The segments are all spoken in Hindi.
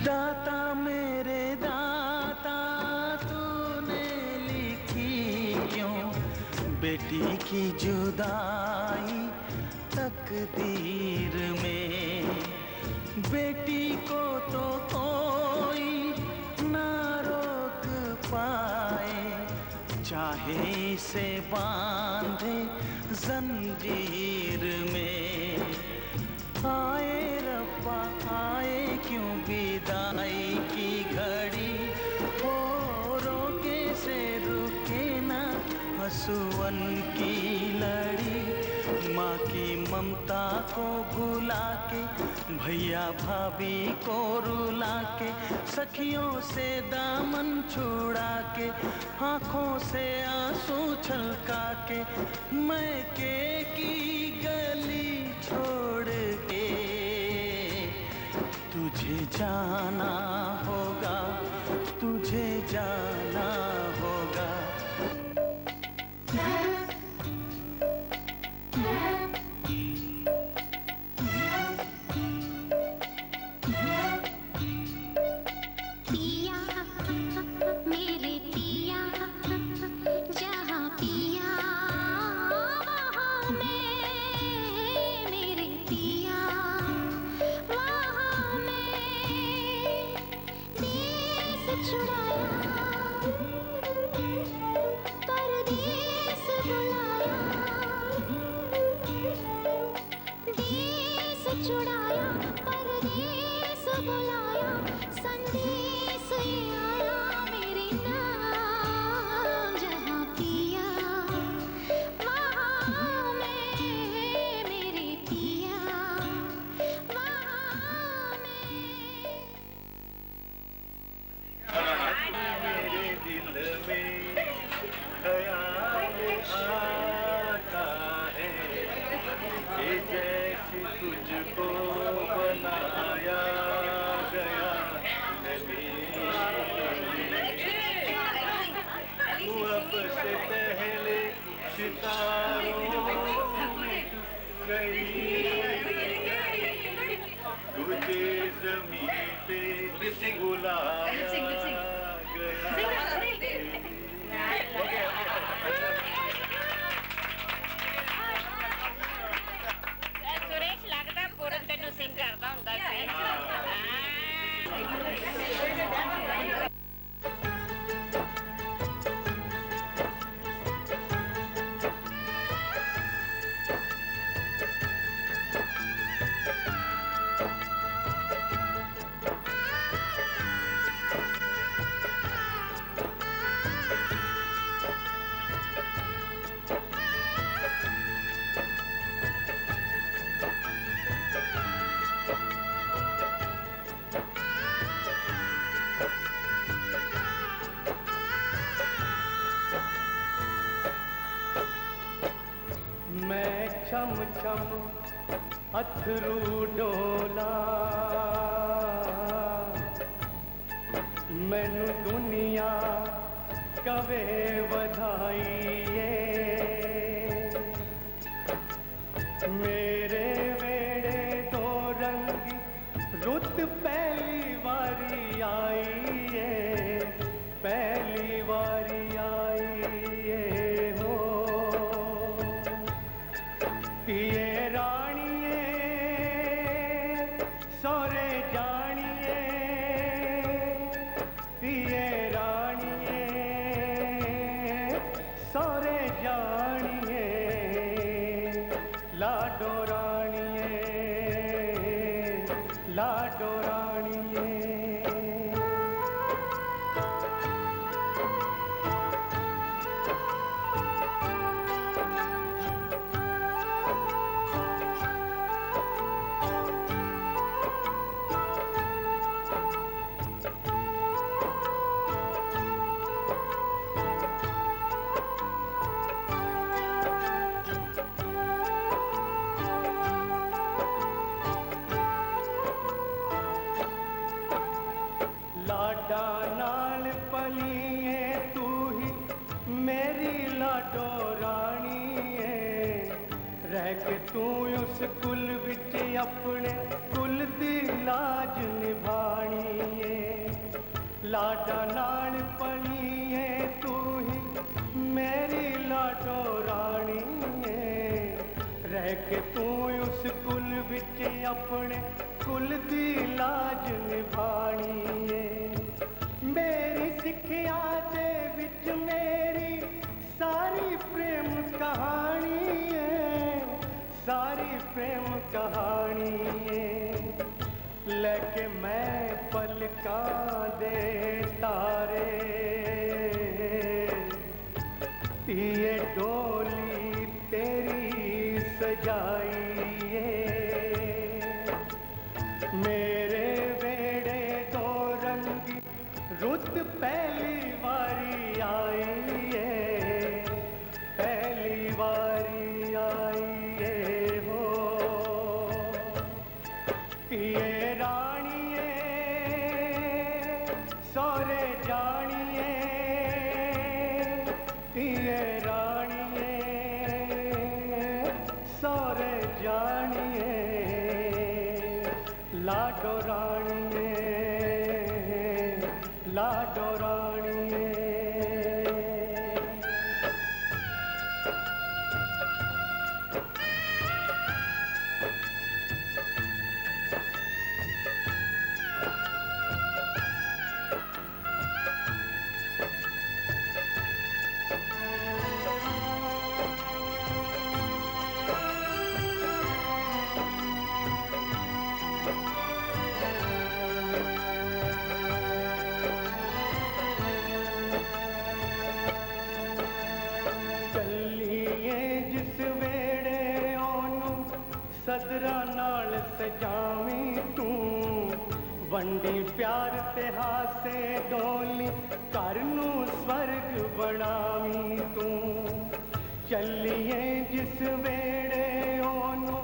दाता मेरे दाता, तूने लिखी क्यों बेटी की जुदाई तकदीर में। बेटी को तो कोई ना रोक पाए, चाहे इसे बांधे जंजीर में। आए रब्बा आए क्यों विदाई की घड़ी, वो रोके से रुके ना हंसुअन की लड़ी। माँ की ममता को भुला के, भैया भाभी को रुला के, सखियों से दामन छुड़ा के, आँखों से आंसू छलका के, मैके की गली छोड़ के तुझे जाना होगा, तुझे जाना होगा। छुड़ाया परदेस बुलाया, संदेश ये आया मेरे नाम। जहाँ पिया वहाँ मैं, मेरे पिया वहाँ मैं। मेरे दिल में ख्याल आता है कि जैसे तुझको बनाया गया है। तू अब से पहले सितारों में गई, तुझे ज़मीन पे बुलाया गया। सुरेश लगता पूरन तेनू सिंग करदा हुंदा सी। मैं छम छम अथरू डोला, मैनू दुनिया कवे बधाई है। मेरे वेड़े दो रंगी रुत पहली बारी आई है, पहली बारी आई है। हो पिए रानिए सोरे जानिए, पिए रानिए सोरे जानिए, लाडो रानिए लाडो रानिए। रह के तू उस कुल विच अपने कुल दी लाज निभानी है। लाडा नाल पली है तू ही मेरी लाडो रानी है। रह के तू उस कुल विच अपने कुल दी लाज निभानी है। मेरी सिखिया दे विच मेरी सारी प्रेम कहानी है, सारी प्रेम कहानी है। लेके मैं पलकां दे तारे ये डोली तेरी सजाई है। मेरे बेड़े दो रंगी रुत पहली बारी आई है, पहली बारी आई है हो। ये रानिए सोरे जानिए, ये रानिए सोरे जानिए। लाडो रानिए, लाडो रानिए। सदरा नाल सजावी तू वंडी प्यार ते हासे डोली घर नू स्वर्ग बनावी तू। चलिए जिस वेड़े ओनू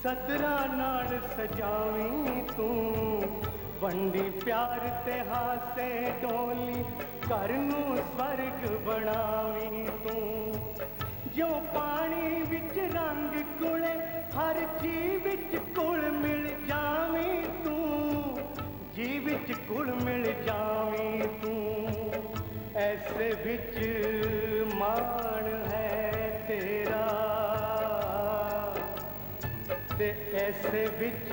सदरा नाल सजावी तू वंडी प्यार ते हासे डोली घर नू स्वर्ग बनावी तू। जो पानी विच रंग कुले हर जी विच कुल मिल जावी तू, जी विच कुल मिल जावी तू। ऐसे विच मान है तेरा ते ऐसे विच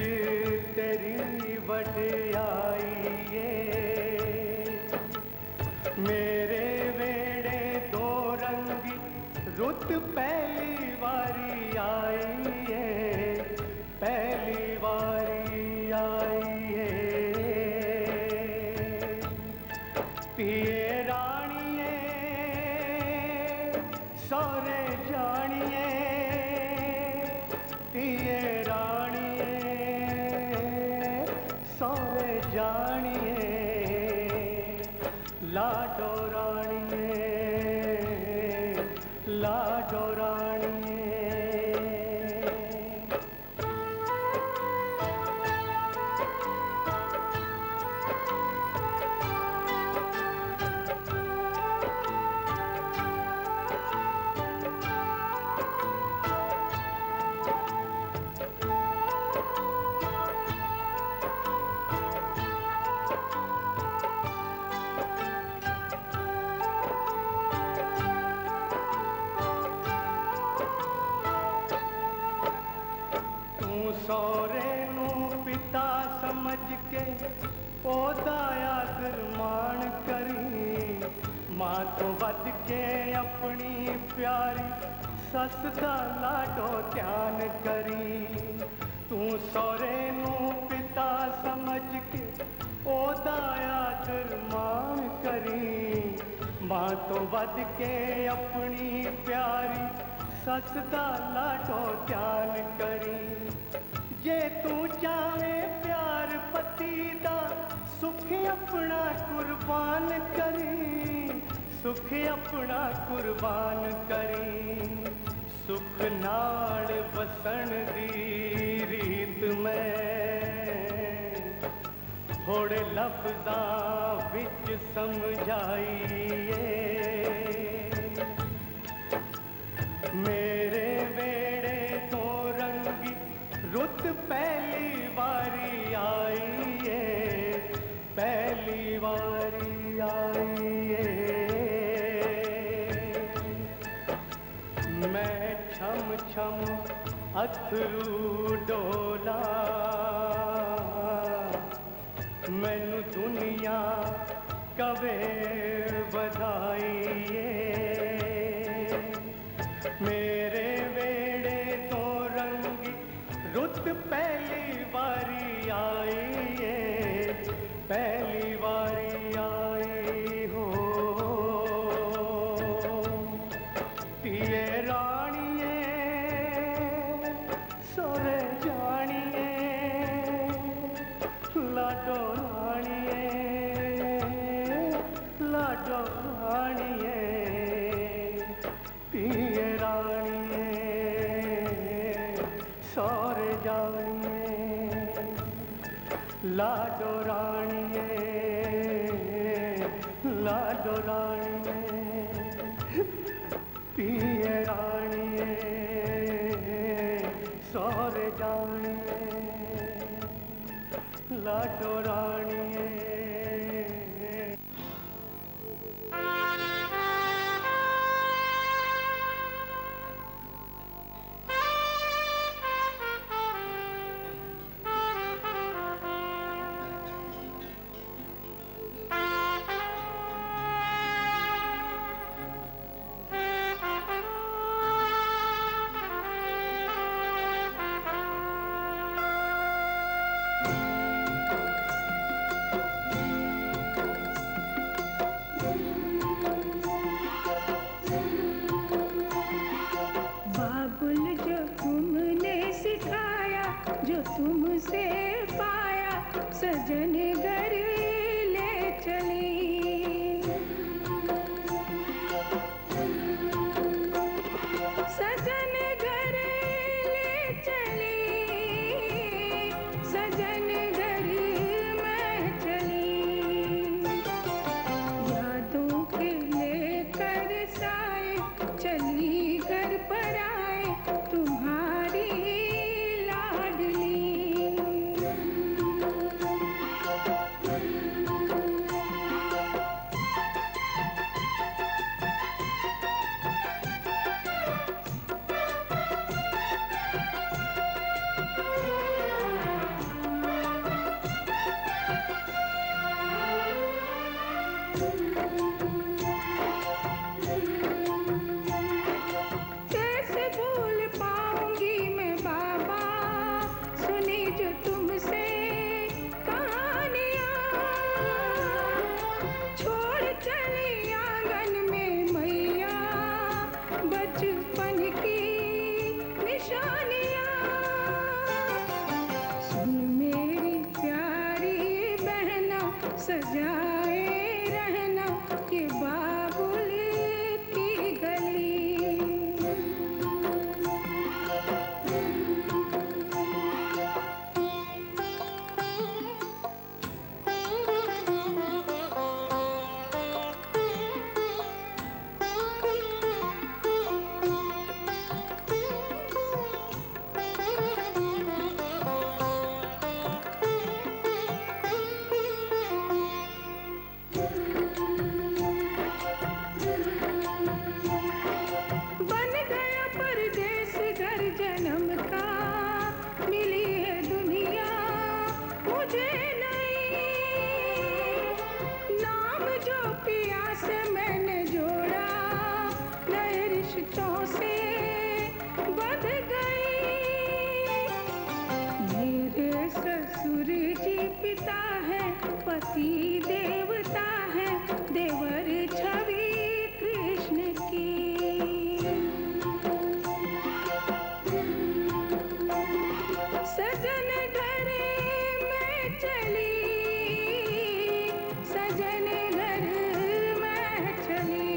तेरी वडियाई है। मेरे वेड़े दो रंगी रुत पहली बारी आई है, पहली बारी आई है। पिए रानिए सोरे जानिए, पिए रानिए सोरे जानिए। लाडो रानिए, लाडो रानिए। सौरे नू पिता समझ के ओदा आदर मान करी। मां तो वध के अपनी प्यारी सस दा लाडो ध्यान करी। तू सौरे नू पिता समझ के ओदा आदर मान करी। मां तो वध के अपनी प्यारी सस दा लाडो ध्यान करी। जे तू चाहे प्यार पति दा सुख अपना कुर्बान करी, सुख अपना कुर्बान करी। सुख नाल वसन दी रीत में थोड़े लफ्ज़ां विच समझाइए। मेरे बेड़े छम अथरू डोला मैनू दुनिया कवे बधाईए मेरे वेड़े तो रंगी रुत पहली बारी आई है पहली बारी आई हो पिए रानिए सोरे जानिए लाडो रानिए लाडो रानिए पिए रानिए सोरे जानिए लाडो रानिए लाडो रानिए पिए रानिए सोरे जानिए लाडो रानिए तुमसे पाया सजन घर ले चली सजन घर ले चली सजन घर मैं चली यादों के लेकर साए चली घर पर आए तुम्हारी कैसे भूल पाऊंगी मैं बाबा सुनी जो तुमसे कहानियां छोड़ चली आंगन में मैया बचपन की निशानियां सुन मेरी प्यारी बहना सजाए रहना ये बाबुल की गली बन गया परदेस घर जन्म का मिली है दुनिया मुझे नहीं नाम जो पिया से मैंने जोड़ा नए रिश्तों से बंध गई मेरे ससुर जी पिता है पति देवता है देवर छवि कृष्ण की सजन घर में चली सजन घर में चली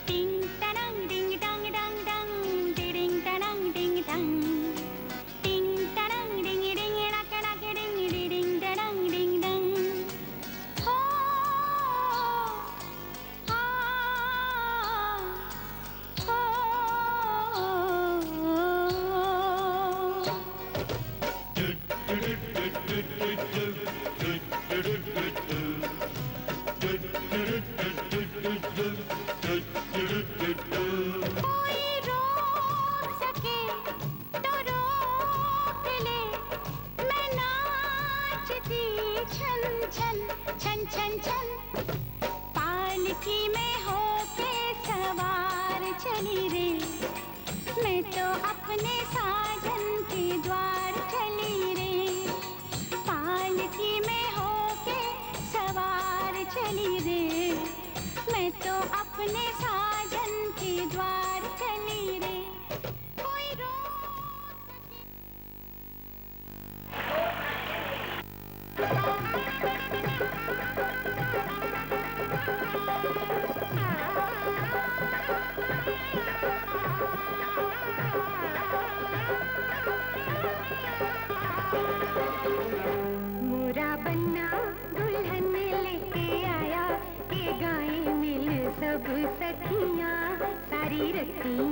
टिंग टनंग डिंग मैं तो अपने साजन के द्वार चली रे, पालकी में होके सवार चली रे, मैं तो अपने साजन के द्वार चली रे। कोई रोक सके मोरा बन्ना दुल्हन लेके आया, के गाए मिल सब सखियां, सारी रतियां